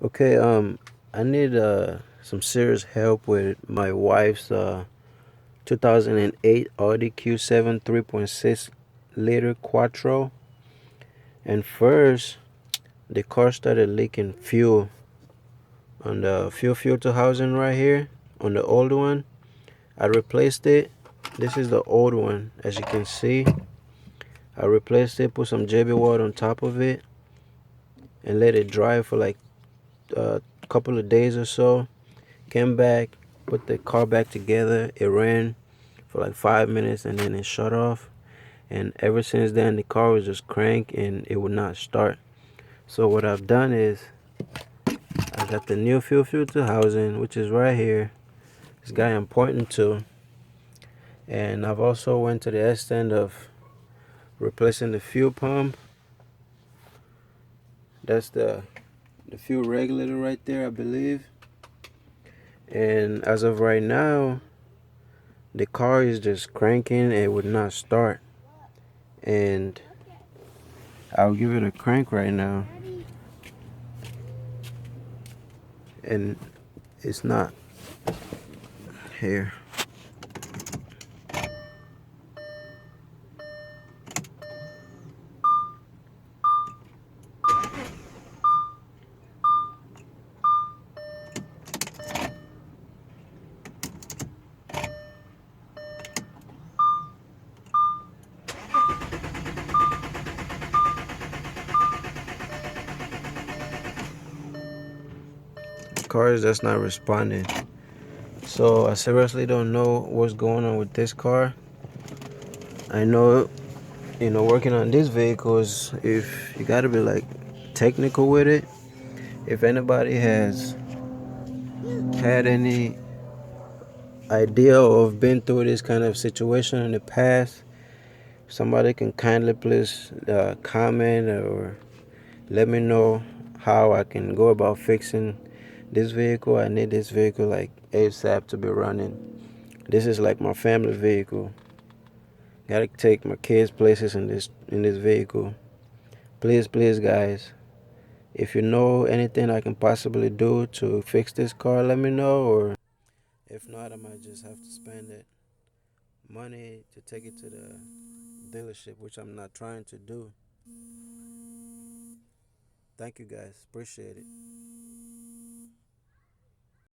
Okay, I need some serious help with my wife's 2008 Audi Q7 3.6 liter Quattro. And first, the car started leaking fuel on the fuel filter housing right here on the old one. I replaced it. This is the old one, as you can see. I replaced it, put some JB water on top of it, and let it dry for like a couple of days or so. Came back, put the car back together. It ran for like 5 minutes and then it shut off. And ever since then, the car was just crank and it would not start. So what I've done is I got the new fuel filter housing, which is right here. This guy I'm pointing to, and I've also went to the extent of replacing the fuel pump. That's the fuel regulator right there, I believe. And as of right now, the car is just cranking and it would not start. And I'll give it a crank right now, and it's not here. The car is just not responding. So I seriously don't know what's going on with this car. I know, working on these vehicles, if you gotta be like technical with it. If anybody has had any idea of been through this kind of situation in the past, somebody can kindly please comment or let me know how I can go about fixing this vehicle. I need this vehicle like ASAP to be running. This is like my family vehicle. Gotta take my kids places in this vehicle. Please, please, guys. If you know anything I can possibly do to fix this car, let me know. Or if not, I might just have to spend it money to take it to the dealership, which I'm not trying to do. Thank you, guys. Appreciate it.